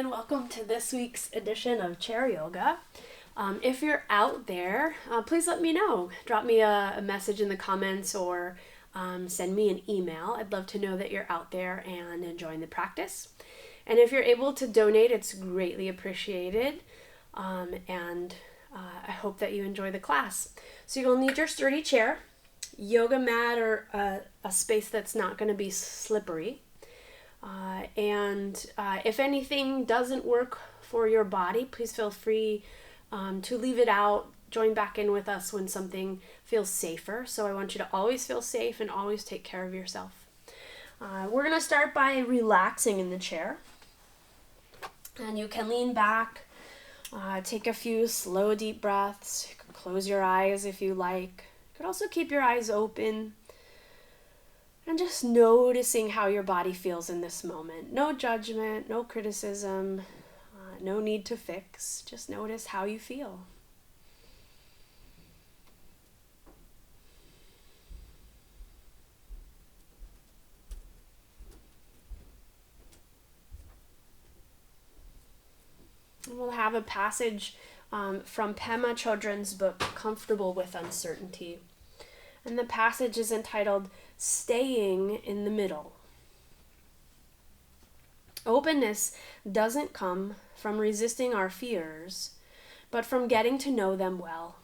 and welcome to this week's edition of Chair Yoga. If you're out there, please let me know. Drop me a message in the comments or send me an email. I'd love to know that you're out there and enjoying the practice. And if you're able to donate, it's greatly appreciated. And I hope that you enjoy the class. So you'll need your sturdy chair, yoga mat, or a space that's not going to be slippery. If anything doesn't work for your body, please feel free to leave it out. Join back in with us when something feels safer. So I want you to always feel safe and always take care of yourself. We're going to start by relaxing in the chair. And you can lean back, take a few slow, deep breaths. You can close your eyes if you like. You could also keep your eyes open. And just noticing how your body feels in this moment. No judgment, no criticism, no need to fix. Just notice how you feel. And we'll have a passage from Pema Chodron's book, Comfortable with Uncertainty. And the passage is entitled, Staying in the Middle. Openness doesn't come from resisting our fears, but from getting to know them well.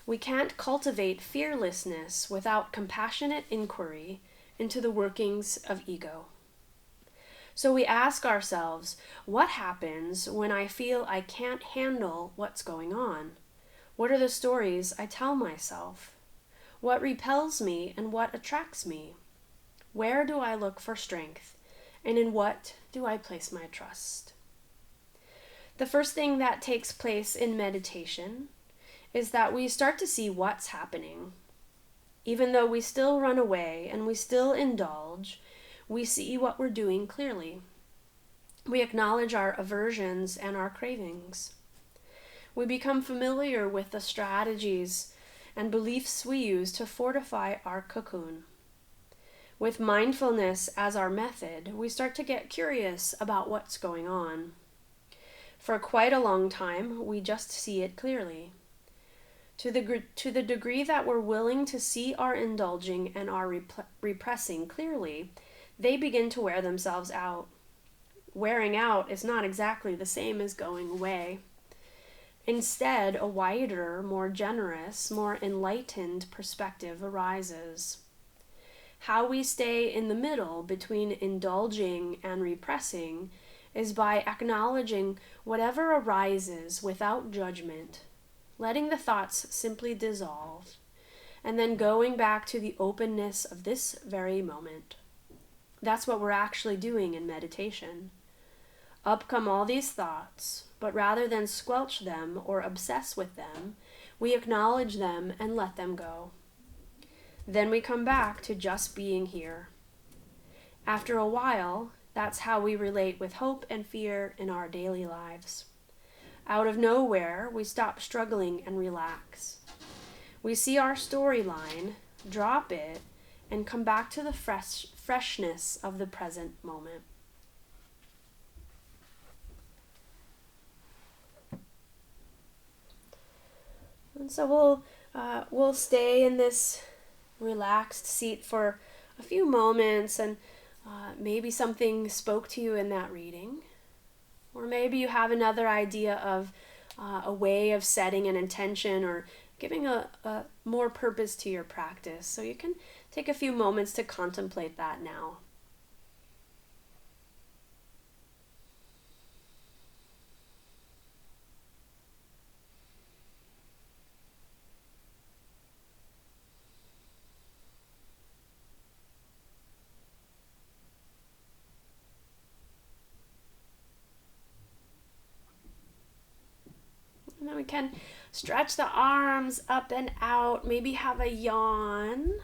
We can't cultivate fearlessness without compassionate inquiry into the workings of ego. So we ask ourselves, what happens when I feel I can't handle what's going on? What are the stories I tell myself? What repels me and what attracts me? Where do I look for strength? And in what do I place my trust? The first thing that takes place in meditation is that we start to see what's happening. Even though we still run away and we still indulge, we see what we're doing clearly. We acknowledge our aversions and our cravings. We become familiar with the strategies and beliefs we use to fortify our cocoon. With mindfulness as our method, we start to get curious about what's going on. For quite a long time, we just see it clearly. To the degree that we're willing to see our indulging and our repressing clearly, they begin to wear themselves out. Wearing out is not exactly the same as going away. Instead, a wider, more generous, more enlightened perspective arises. How we stay in the middle between indulging and repressing is by acknowledging whatever arises without judgment, letting the thoughts simply dissolve, and then going back to the openness of this very moment. That's what we're actually doing in meditation. Up come all these thoughts, but rather than squelch them or obsess with them, we acknowledge them and let them go. Then we come back to just being here. After a while, that's how we relate with hope and fear in our daily lives. Out of nowhere, we stop struggling and relax. We see our storyline, drop it, and come back to the freshness of the present moment. And so we'll stay in this relaxed seat for a few moments, and maybe something spoke to you in that reading, or maybe you have another idea of a way of setting an intention or giving a more purpose to your practice. So you can take a few moments to contemplate that now. And then we can stretch the arms up and out, maybe have a yawn.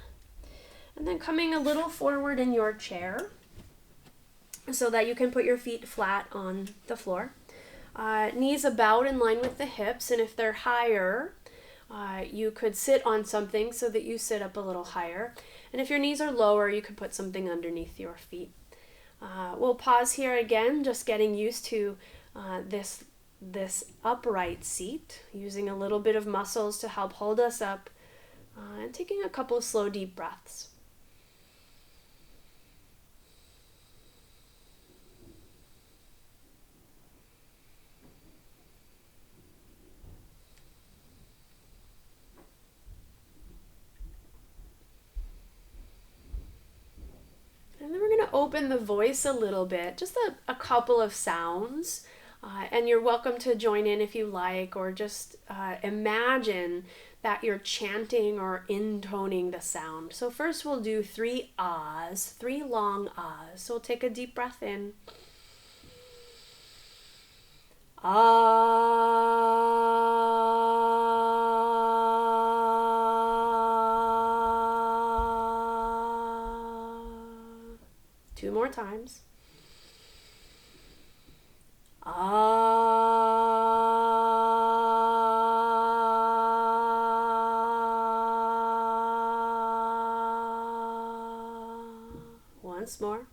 And then coming a little forward in your chair so that you can put your feet flat on the floor. Knees about in line with the hips, and if they're higher, you could sit on something so that you sit up a little higher. And if your knees are lower, you could put something underneath your feet. We'll pause here again, just getting used to this upright seat, using a little bit of muscles to help hold us up, and taking a couple of slow, deep breaths. And then we're going to open the voice a little bit, just a couple of sounds. And you're welcome to join in if you like, or just imagine that you're chanting or intoning the sound. So first we'll do 3 ahs, 3 long ahs. So we'll take a deep breath in. Ah. 2 more times. Once more.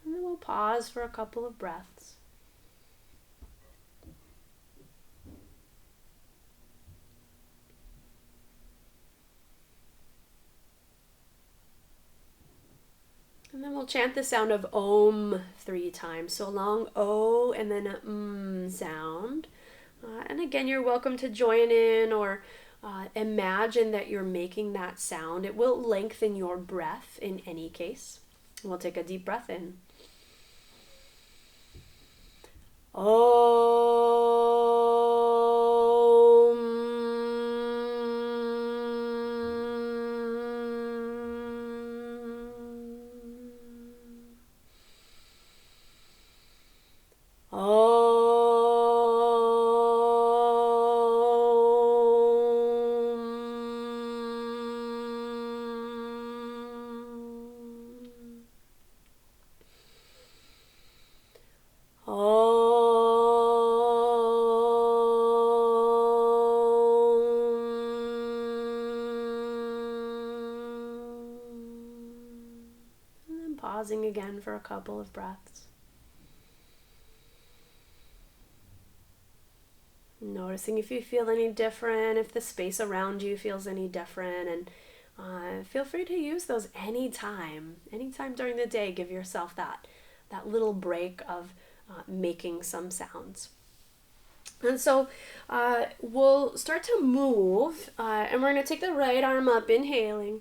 And then we'll pause for a couple of breaths. And then we'll chant the sound of Om 3 times. So a long O and then a sound. And again, you're welcome to join in or imagine that you're making that sound. It will lengthen your breath in any case. We'll take a deep breath in. Pausing again for a couple of breaths. Noticing if you feel any different, if the space around you feels any different, and feel free to use those anytime during the day. Give yourself that little break of making some sounds. And so we'll start to move, and we're going to take the right arm up, inhaling,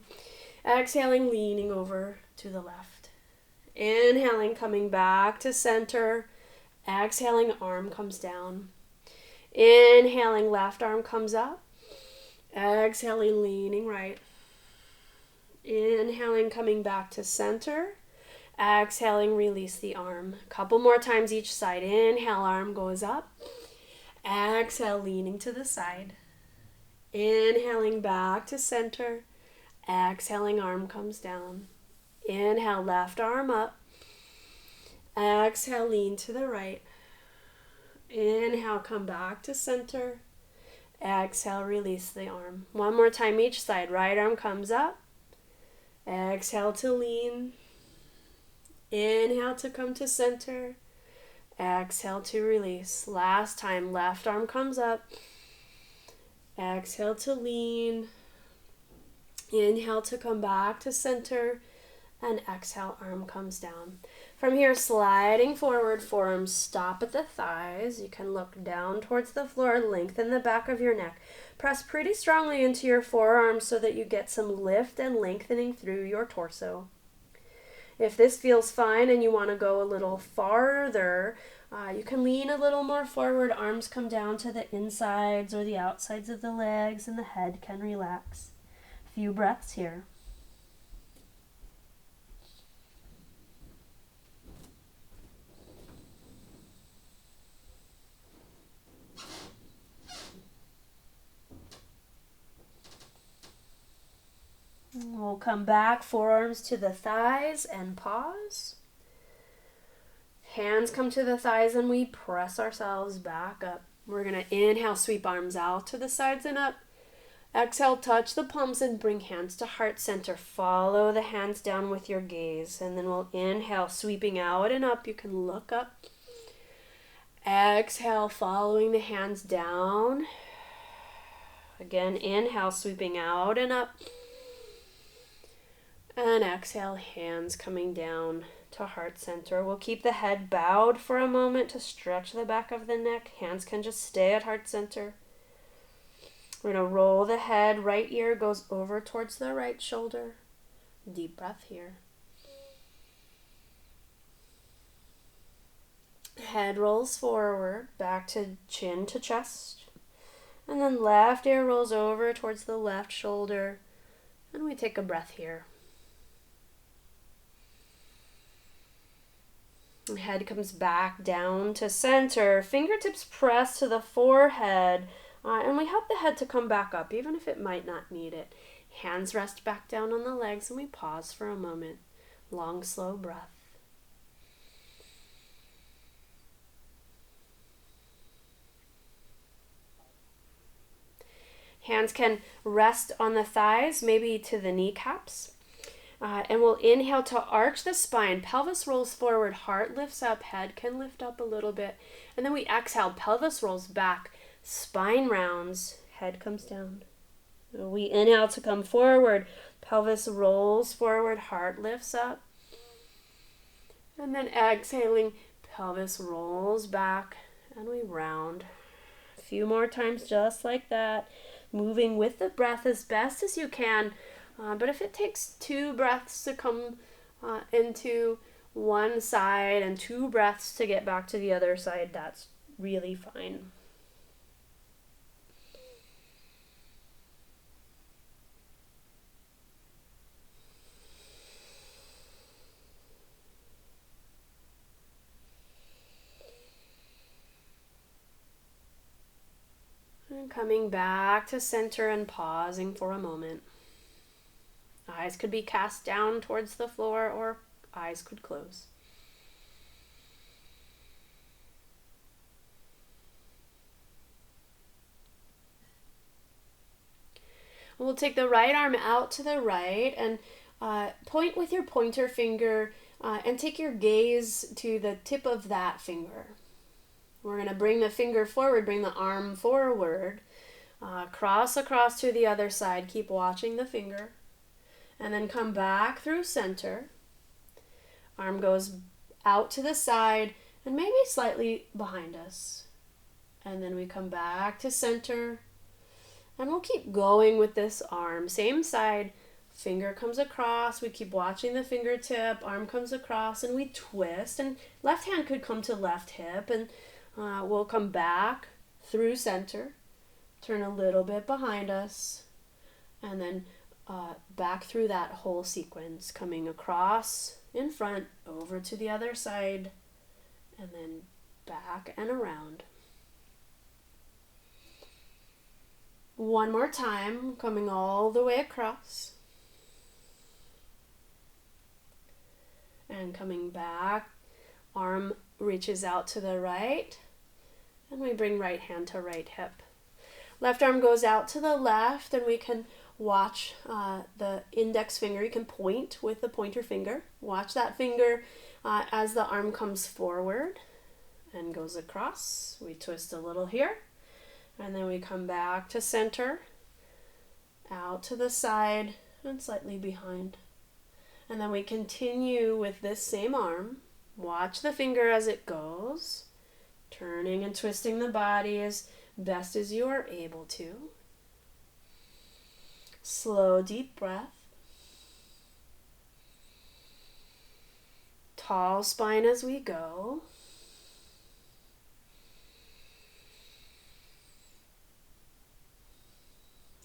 exhaling, leaning over to the left. Inhaling, coming back to center. Exhaling, arm comes down. Inhaling, left arm comes up. Exhaling, leaning right. Inhaling, coming back to center. Exhaling, release the arm. Couple more times each side. Inhale, arm goes up. Exhale, leaning to the side. Inhaling, back to center. Exhaling, arm comes down. Inhale, left arm up. Exhale, lean to the right. Inhale, come back to center. Exhale, release the arm. One more time each side. Right arm comes up. Exhale to lean. Inhale to come to center. Exhale to release. Last time, left arm comes up. Exhale to lean. Inhale to come back to center. And exhale, arm comes down. From here, sliding forward, forearms stop at the thighs. You can look down towards the floor, lengthen the back of your neck. Press pretty strongly into your forearms so that you get some lift and lengthening through your torso. If this feels fine and you want to go a little farther, you can lean a little more forward. Arms come down to the insides or the outsides of the legs, and the head can relax. A few breaths here. We'll come back, forearms to the thighs, and pause. Hands come to the thighs and we press ourselves back up. We're going to inhale, sweep arms out to the sides and up. Exhale, touch the palms and bring hands to heart center. Follow the hands down with your gaze. And then we'll inhale, sweeping out and up. You can look up. Exhale, following the hands down. Again, inhale, sweeping out and up. And exhale, hands coming down to heart center. We'll keep the head bowed for a moment to stretch the back of the neck. Hands can just stay at heart center. We're going to roll the head. Right ear goes over towards the right shoulder. Deep breath here. Head rolls forward, back to chin to chest. And then left ear rolls over towards the left shoulder. And we take a breath here. Head comes back down to center. Fingertips press to the forehead. And we help the head to come back up, even if it might not need it. Hands rest back down on the legs, and we pause for a moment. Long, slow breath. Hands can rest on the thighs, maybe to the kneecaps. And we'll inhale to arch the spine. Pelvis rolls forward, heart lifts up, head can lift up a little bit. And then we exhale, pelvis rolls back, spine rounds, head comes down. We inhale to come forward, pelvis rolls forward, heart lifts up. And then exhaling, pelvis rolls back, and we round. A few more times just like that, moving with the breath as best as you can. But if it takes 2 breaths to come into one side and 2 breaths to get back to the other side, that's really fine. And coming back to center and pausing for a moment. Eyes could be cast down towards the floor or eyes could close. We'll take the right arm out to the right and point with your pointer finger and take your gaze to the tip of that finger. We're going to bring the finger forward, bring the arm forward, cross across to the other side. Keep watching the finger. And then come back through center. Arm goes out to the side and maybe slightly behind us. And then we come back to center. And we'll keep going with this arm. Same side. Finger comes across. We keep watching the fingertip. Arm comes across and we twist. And left hand could come to left hip. And we'll come back through center. Turn a little bit behind us. And then back through that whole sequence, coming across in front, over to the other side, and then back and around. One more time, coming all the way across. And coming back, arm reaches out to the right, and we bring right hand to right hip. Left arm goes out to the left, and we can watch the index finger. You can point with the pointer finger. Watch that finger as the arm comes forward and goes across. We twist a little here. And then we come back to center, out to the side, and slightly behind. And then we continue with this same arm. Watch the finger as it goes, turning and twisting the body as best as you are able to. Slow, deep breath. Tall spine as we go.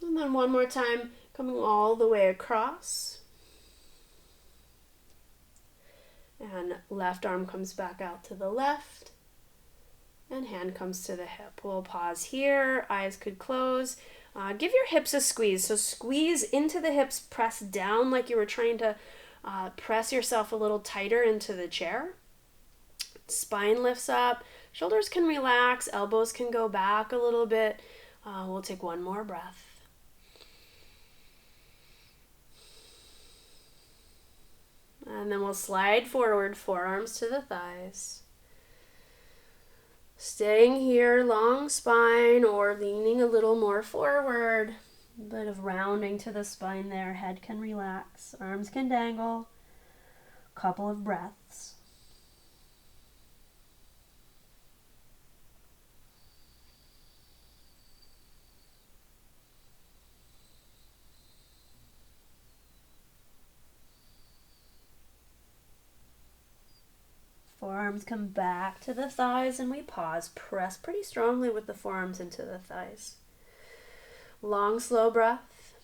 And then one more time, coming all the way across. And left arm comes back out to the left. And hand comes to the hip. We'll pause here. Eyes could close. Give your hips a squeeze. So squeeze into the hips, press down like you were trying to press yourself a little tighter into the chair. Spine lifts up, shoulders can relax, elbows can go back a little bit. We'll take one more breath. And then we'll slide forward, forearms to the thighs. Staying here, long spine, or leaning a little more forward. A bit of rounding to the spine there. Head can relax, arms can dangle. Couple of breaths. Forearms come back to the thighs and we pause. Press pretty strongly with the forearms into the thighs. Long, slow breath.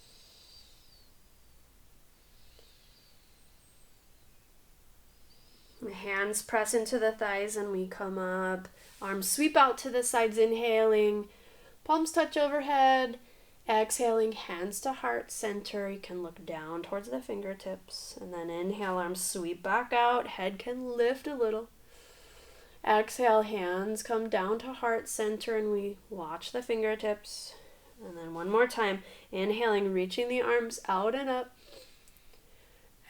Hands press into the thighs and we come up. Arms sweep out to the sides, inhaling. Palms touch overhead. Exhaling, hands to heart center. You can look down towards the fingertips. And then inhale, arms sweep back out. Head can lift a little. Exhale, hands come down to heart center and we watch the fingertips. And then one more time. Inhaling, reaching the arms out and up.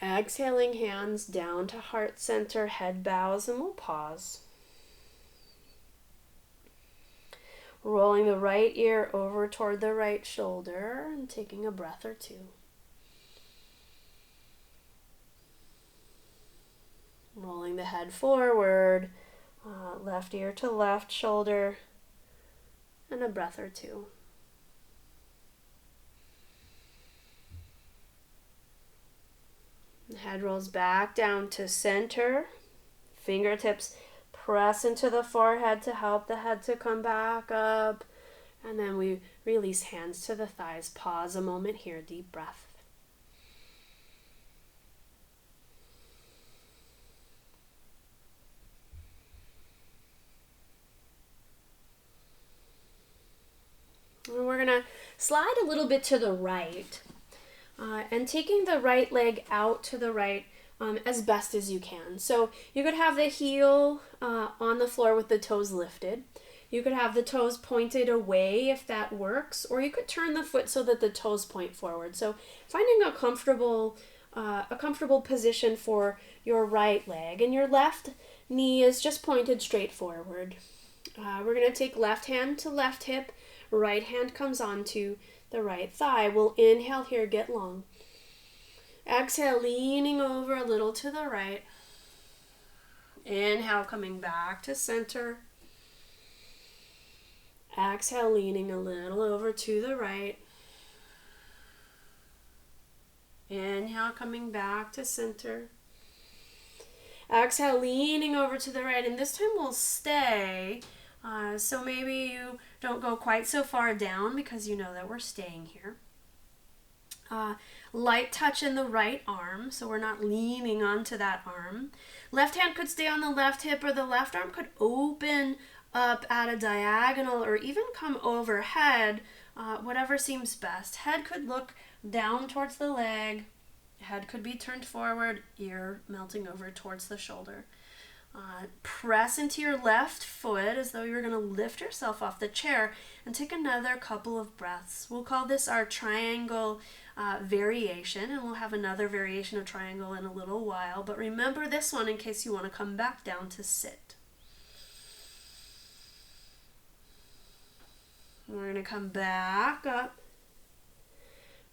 Exhaling, hands down to heart center. Head bows and we'll pause. Rolling the right ear over toward the right shoulder and taking a breath or two. Rolling the head forward, left ear to left shoulder, and a breath or two. The head rolls back down to center, fingertips press into the forehead to help the head to come back up. And then we release hands to the thighs. Pause a moment here. Deep breath. And we're going to slide a little bit to the right. And taking the right leg out to the right as best as you can. So you could have the heel on the floor with the toes lifted. You could have the toes pointed away if that works, or you could turn the foot so that the toes point forward. So finding a comfortable position for your right leg, and your left knee is just pointed straight forward. We're going to take left hand to left hip, right hand comes onto the right thigh. We'll inhale here, get long. Exhale, leaning over a little to the right. Inhale, coming back to center. Exhale, leaning a little over to the right. Inhale, coming back to center. Exhale, leaning over to the right. And this time we'll stay. So maybe you don't go quite so far down because you know that we're staying here. Light touch in the right arm, so we're not leaning onto that arm. Left hand could stay on the left hip, or the left arm could open up at a diagonal or even come overhead, whatever seems best. Head could look down towards the leg. Head could be turned forward, ear melting over towards the shoulder. Press into your left foot as though you're going to lift yourself off the chair and take another couple of breaths. We'll call this our triangle variation, and we'll have another variation of triangle in a little while. But remember this one in case you want to come back down to sit. We're going to come back up.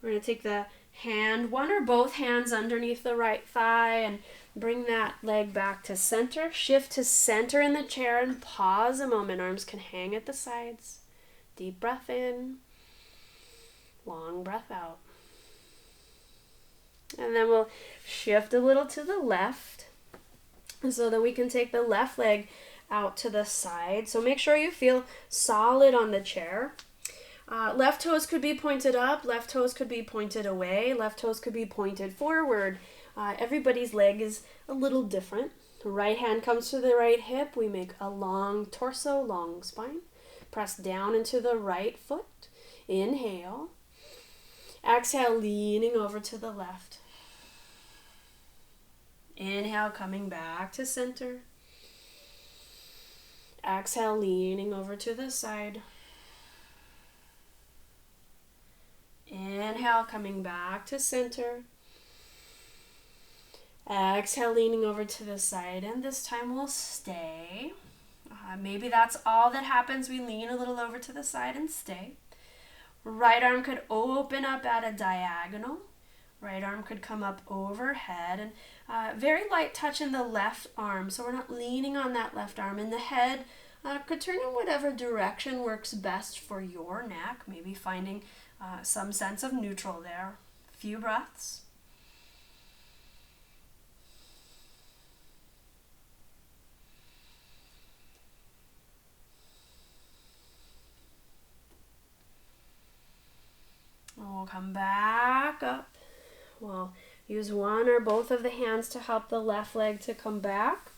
We're going to take the hand, one or both hands underneath the right thigh, and bring that leg back to center. Shift to center in the chair and pause a moment. Arms can hang at the sides. Deep breath in. Long breath out. And then we'll shift a little to the left so that we can take the left leg out to the side. So make sure you feel solid on the chair. Left toes could be pointed up. Left toes could be pointed away. Left toes could be pointed forward. Everybody's leg is a little different. Right hand comes to the right hip. We make a long torso, long spine. Press down into the right foot. Inhale. Exhale, leaning over to the left. Inhale, coming back to center. Exhale, leaning over to the side. Inhale, coming back to center. Exhale, leaning over to the side, and this time we'll stay. Maybe that's all that happens. We lean a little over to the side and stay. Right arm could open up at a diagonal. Right arm could come up overhead, and very light touch in the left arm, so we're not leaning on that left arm. And the head could turn in whatever direction works best for your neck, maybe finding some sense of neutral there. Few breaths. We'll come back up. We'll use one or both of the hands to help the left leg to come back.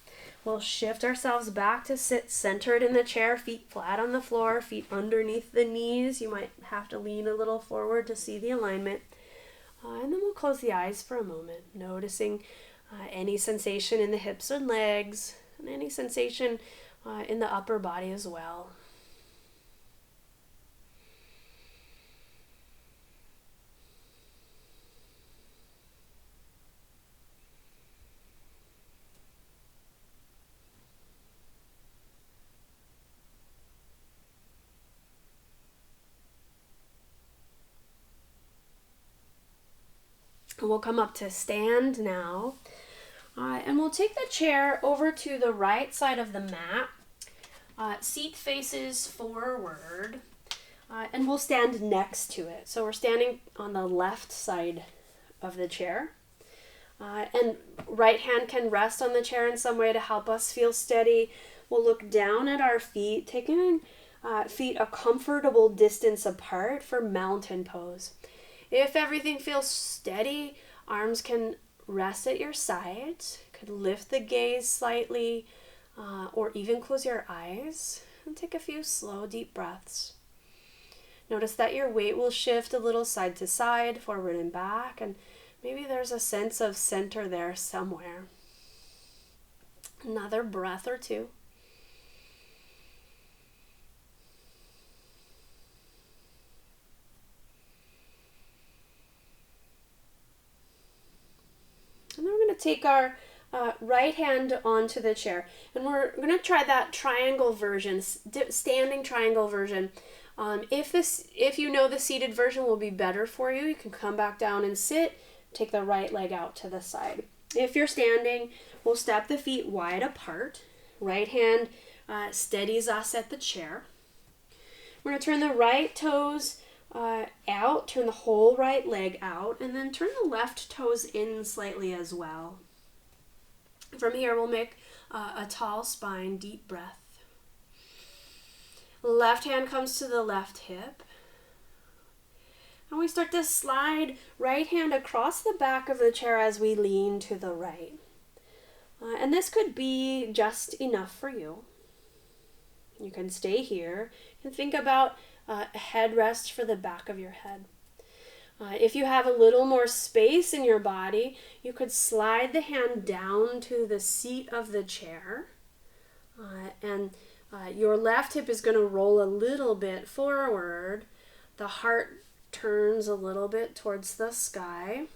We'll shift ourselves back to sit centered in the chair, feet flat on the floor, feet underneath the knees. You might have to lean a little forward to see the alignment. And then we'll close the eyes for a moment, noticing any sensation in the hips and legs, and any sensation in the upper body as well. We'll come up to stand now, and we'll take the chair over to the right side of the mat. Seat faces forward, and we'll stand next to it. So we're standing on the left side of the chair, and right hand can rest on the chair in some way to help us feel steady. We'll look down at our feet, taking feet a comfortable distance apart for mountain pose. If everything feels steady, arms can rest at your sides. Could lift the gaze slightly, or even close your eyes and take a few slow, deep breaths. Notice that your weight will shift a little side to side, forward and back, and maybe there's a sense of center there somewhere. Another breath or two. And then we're going to take our right hand onto the chair. And we're going to try that triangle version, standing triangle version. If you know the seated version will be better for you, you can come back down and sit, take the right leg out to the side. If you're standing, we'll step the feet wide apart. Right hand steadies us at the chair. We're going to turn the right toes out, turn the whole right leg out, and then turn the left toes in slightly as well. From here, we'll make a tall spine, deep breath. Left hand comes to the left hip. And we start to slide right hand across the back of the chair as we lean to the right. And this could be just enough for you. You can stay here and think about a headrest for the back of your head. If you have a little more space in your body, you could slide the hand down to the seat of the chair. And your left hip is going to roll a little bit forward. The heart turns a little bit towards the sky.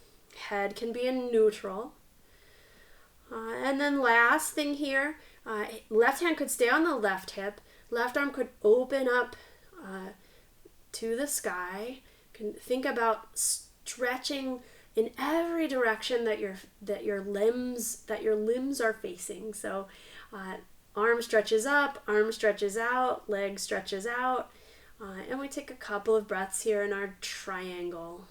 Head can be in neutral. And then last thing here, left hand could stay on the left hip. Left arm could open up to the sky. Can think about stretching in every direction that your limbs are facing. So arm stretches up, arm stretches out, leg stretches out, and we take a couple of breaths here in our triangle.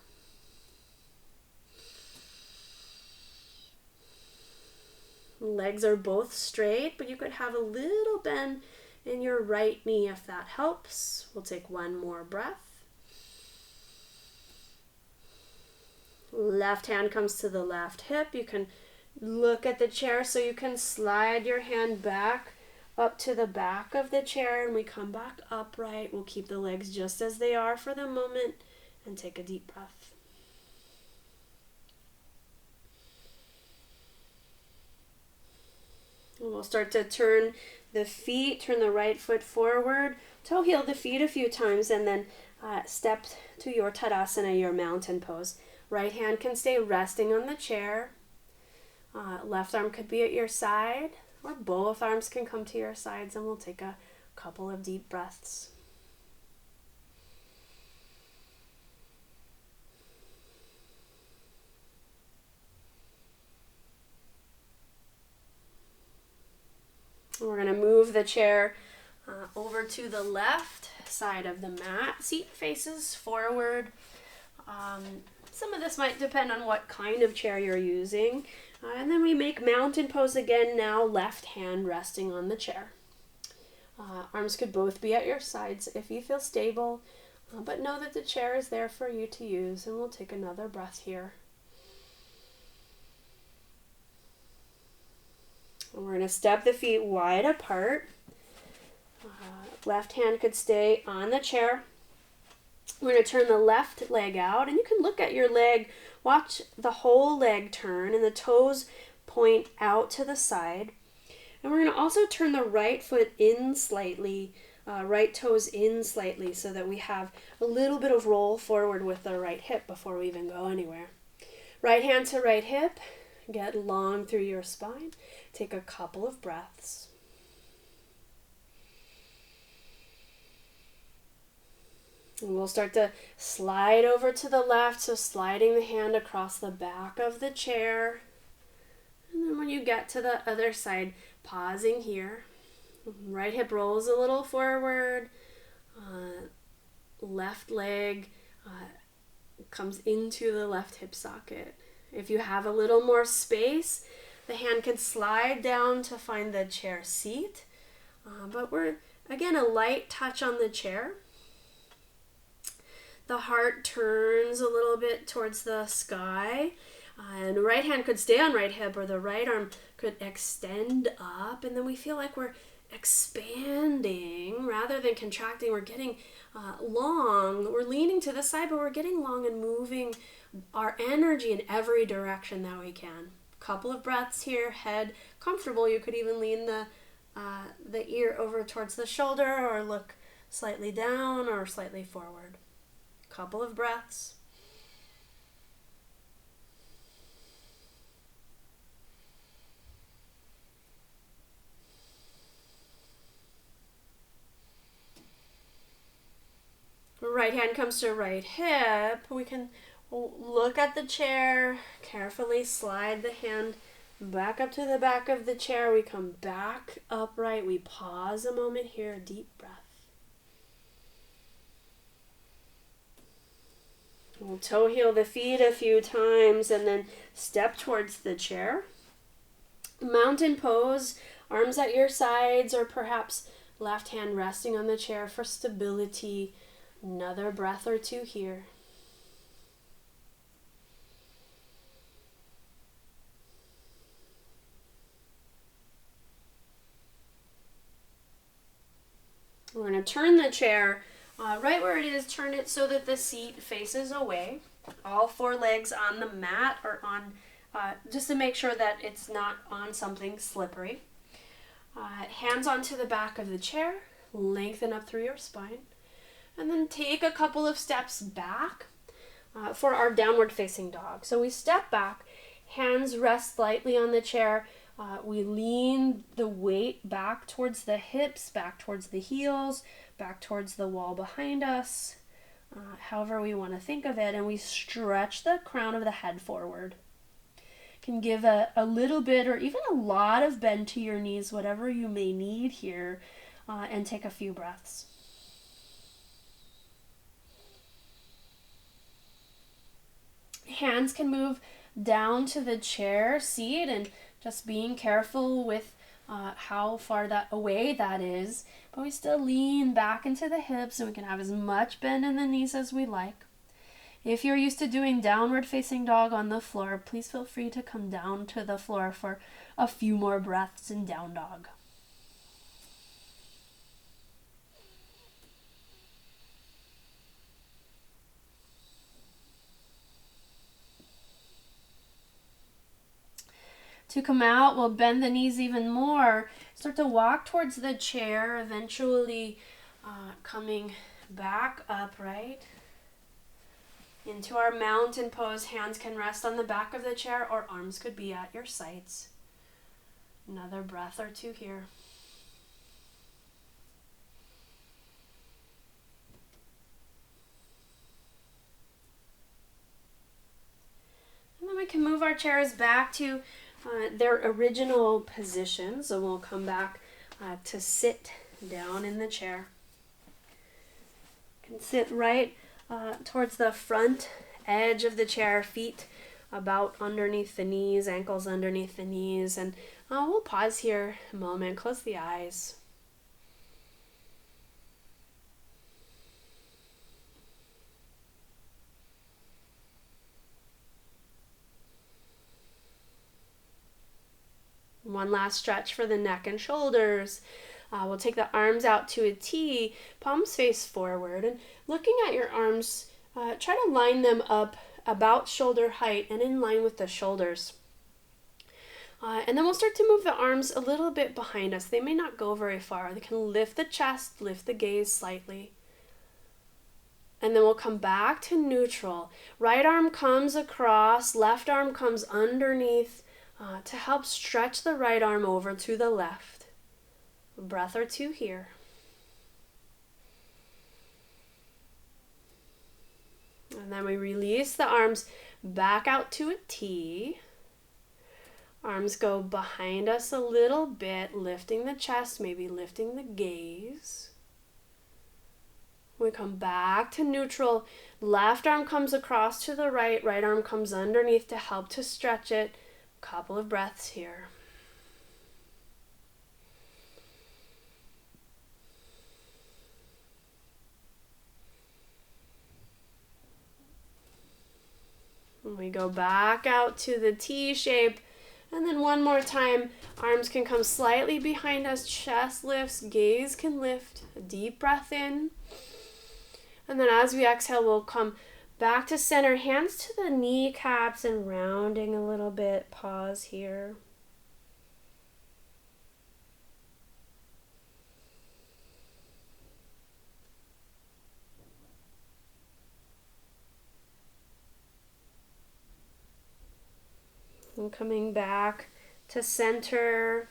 Legs are both straight, but you could have a little bend in your right knee if that helps. We'll take one more breath. Left hand comes to the left hip. You can look at the chair so you can slide your hand back up to the back of the chair, and we come back upright. We'll keep the legs just as they are for the moment and take a deep breath. We'll start to turn the feet, turn the right foot forward, toe heel the feet a few times, and then step to your Tadasana, your mountain pose. Right hand can stay resting on the chair. Left arm could be at your side, or both arms can come to your sides, and we'll take a couple of deep breaths. We're going to move the chair over to the left side of the mat. Seat faces forward. Some of this might depend on what kind of chair you're using. And then we make mountain pose again now, left hand resting on the chair. Arms could both be at your sides if you feel stable, but know that the chair is there for you to use, and we'll take another breath here. And we're going to step the feet wide apart. Left hand could stay on the chair. We're going to turn the left leg out, and you can look at your leg, watch the whole leg turn, and the toes point out to the side. And we're going to also turn the right foot in slightly, right toes in slightly, so that we have a little bit of roll forward with the right hip before we even go anywhere. Right hand to right hip, get long through your spine. Take a couple of breaths. And we'll start to slide over to the left, so sliding the hand across the back of the chair. And then when you get to the other side, pausing here. Right hip rolls a little forward. Left leg comes into the left hip socket. If you have a little more space, the hand can slide down to find the chair seat. But we're, again, a light touch on the chair. The heart turns a little bit towards the sky. And the right hand could stay on right hip, or the right arm could extend up. And then we feel like we're expanding rather than contracting. We're getting long. We're leaning to the side, but we're getting long and moving our energy in every direction that we can. Couple of breaths here, head comfortable. You could even lean the ear over towards the shoulder, or look slightly down or slightly forward. Couple of breaths. Right hand comes to right hip. We can look at the chair, carefully slide the hand back up to the back of the chair. We come back upright. We pause a moment here, a deep breath. We'll toe heel the feet a few times and then step towards the chair. Mountain pose, arms at your sides, or perhaps left hand resting on the chair for stability. Another breath or two here. We're going to turn the chair right where it is, turn it so that the seat faces away. All four legs on the mat, or on, just to make sure that it's not on something slippery. Hands onto the back of the chair, lengthen up through your spine. And then take a couple of steps back for our downward facing dog. So we step back, hands rest lightly on the chair. We lean the weight back towards the hips, back towards the heels, back towards the wall behind us, however we want to think of it. And we stretch the crown of the head forward. Can give a little bit or even a lot of bend to your knees, whatever you may need here, and take a few breaths. Hands can move down to the chair seat, and just being careful with how far away that is, but we still lean back into the hips, and we can have as much bend in the knees as we like. If you're used to doing downward facing dog on the floor, please feel free to come down to the floor for a few more breaths in down dog. to come out. We'll bend the knees even more. Start to walk towards the chair, eventually coming back upright into our mountain pose. Hands can rest on the back of the chair or arms could be at your sides. Another breath or two here. And then we can move our chairs back to their original positions, and we'll come back to sit down in the chair. You can sit right towards the front edge of the chair, feet about underneath the knees, ankles underneath the knees, and we'll pause here a moment, close the eyes. One last stretch for the neck and shoulders. We'll take the arms out to a T, palms face forward, and looking at your arms, try to line them up about shoulder height and in line with the shoulders. And then we'll start to move the arms a little bit behind us. They may not go very far. They can lift the chest, lift the gaze slightly. And then we'll come back to neutral. Right arm comes across, left arm comes underneath to help stretch the right arm over to the left. A breath or two here. And then we release the arms back out to a T. Arms go behind us a little bit, lifting the chest, maybe lifting the gaze. We come back to neutral. Left arm comes across to the right, right arm comes underneath to help to stretch it. Couple of breaths here. And we go back out to the T shape. And then one more time, arms can come slightly behind us, chest lifts, gaze can lift. A deep breath in. And then as we exhale, we'll come back to center, hands to the kneecaps and rounding a little bit. Pause here. And coming back to center.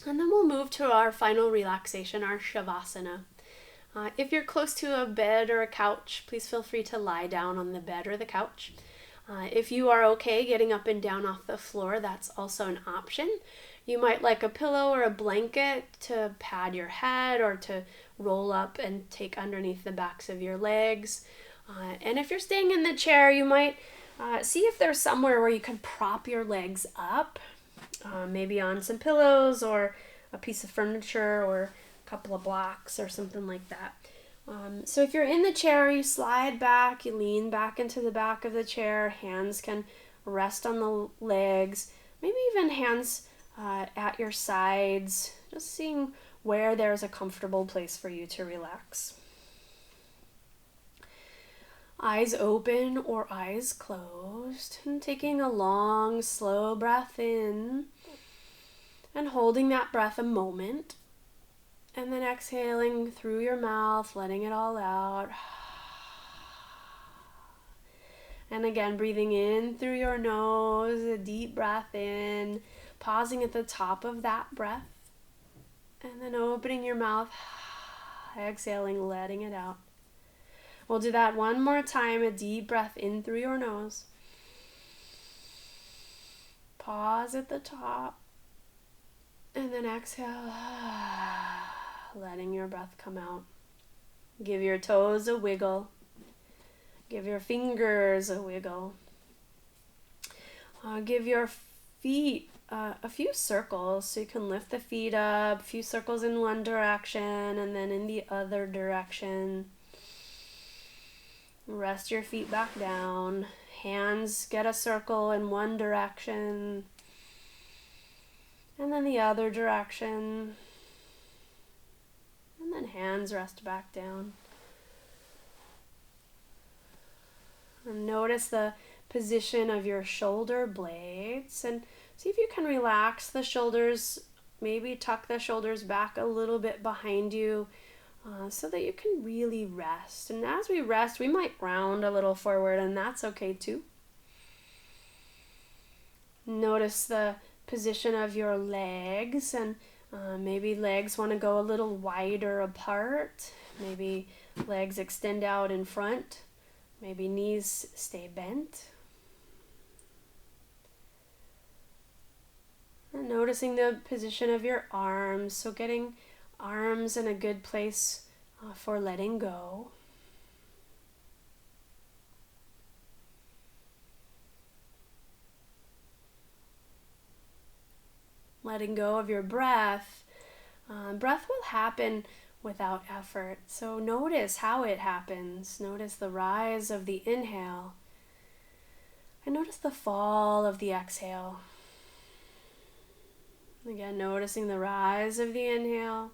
And then we'll move to our final relaxation, our Shavasana. If you're close to a bed or a couch, please feel free to lie down on the bed or the couch. If you are okay getting up and down off the floor, that's also an option. You might like a pillow or a blanket to pad your head or to roll up and take underneath the backs of your legs. And if you're staying in the chair, you might see if there's somewhere where you can prop your legs up, maybe on some pillows or a piece of furniture or a couple of blocks or something like that. So if you're in the chair, you slide back, you lean back into the back of the chair, hands can rest on the legs, maybe even hands at your sides, just seeing where there's a comfortable place for you to relax. Eyes open or eyes closed, and taking a long, slow breath in and holding that breath a moment, and then exhaling through your mouth, letting it all out. And again, breathing in through your nose, a deep breath in, pausing at the top of that breath, and then opening your mouth, exhaling, letting it out. We'll do that one more time, a deep breath in through your nose. Pause at the top, and then exhale, letting your breath come out. Give your toes a wiggle. Give your fingers a wiggle. Give your feet a few circles, so you can lift the feet up, a few circles in one direction and then in the other direction. Rest your feet back down. Hands get a circle in one direction and then the other direction. And then hands rest back down. And notice the position of your shoulder blades and See if you can relax the shoulders, maybe tuck the shoulders back a little bit behind you so that you can really rest. And as we rest, we might round a little forward, and that's okay too. Notice the position of your legs, and maybe legs want to go a little wider apart. Maybe legs extend out in front. Maybe knees stay bent. And noticing the position of your arms, so getting arms in a good place for letting go. Letting go of your breath. Breath will happen without effort, so notice how it happens. Notice the rise of the inhale, and notice the fall of the exhale. Again, noticing the rise of the inhale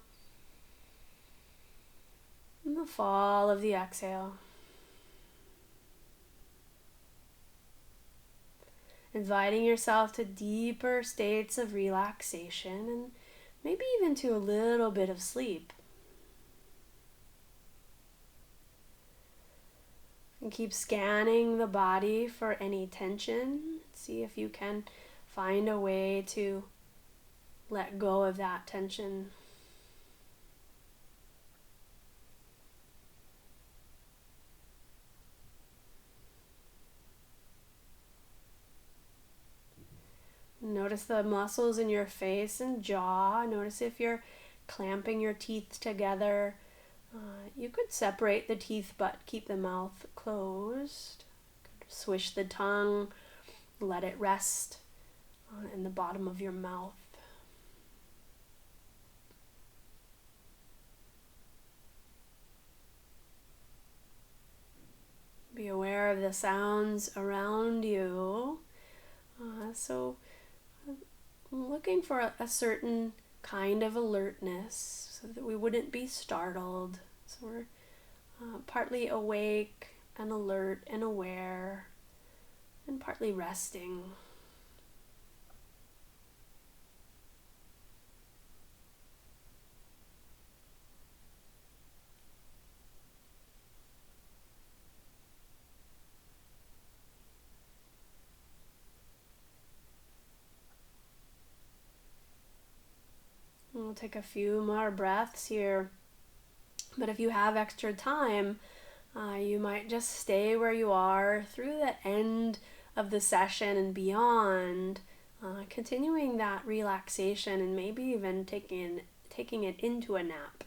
and the fall of the exhale. Inviting yourself to deeper states of relaxation and maybe even to a little bit of sleep. And keep scanning the body for any tension. See if you can find a way to let go of that tension. Notice the muscles in your face and jaw. Notice if you're clamping your teeth together. You could separate the teeth but keep the mouth closed. Swish the tongue, let it rest in the bottom of your mouth. Be aware of the sounds around you. So looking for a certain kind of alertness so that we wouldn't be startled. So we're partly awake and alert and aware and partly resting. We'll take a few more breaths here, but if you have extra time, you might just stay where you are through the end of the session and beyond, continuing that relaxation and maybe even taking it into a nap.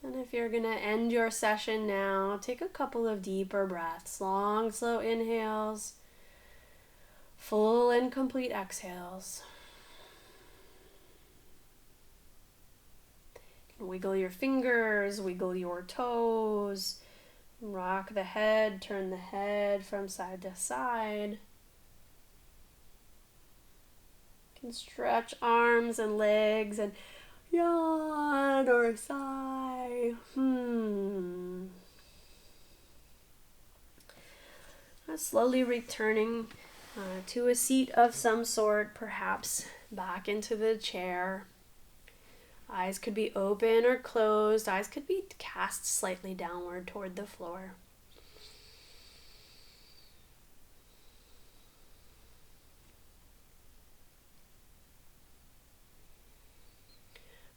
And if you're going to end your session now, take a couple of deeper breaths, long, slow inhales, full and complete exhales. Wiggle your fingers, wiggle your toes, rock the head, turn the head from side to side. You can stretch arms and legs and yawn or sigh. Slowly returning to a seat of some sort, perhaps back into the chair. Eyes could be open or closed. Eyes could be cast slightly downward toward the floor.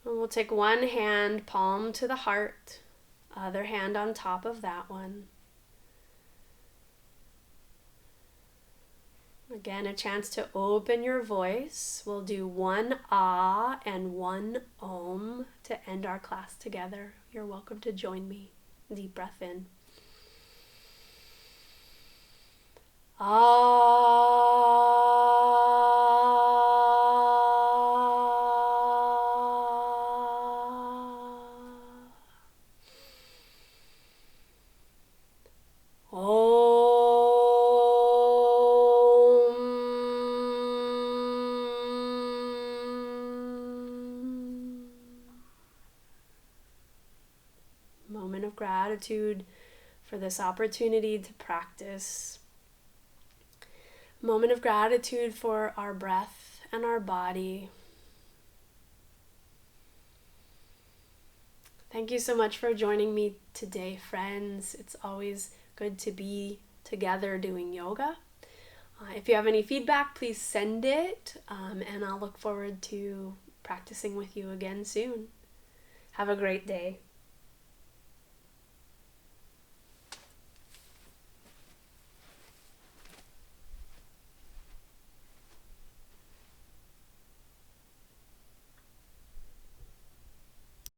And we'll take one hand, palm to the heart, other hand on top of that one. Again, a chance to open your voice. We'll do one ah and one om to end our class together. You're welcome to join me. Deep breath in. Moment of gratitude for this opportunity to practice. Moment of gratitude for our breath and our body. Thank you so much for joining me today, friends. It's always good to be together doing yoga. If you have any feedback, please send it, and I'll look forward to practicing with you again soon. Have a great day.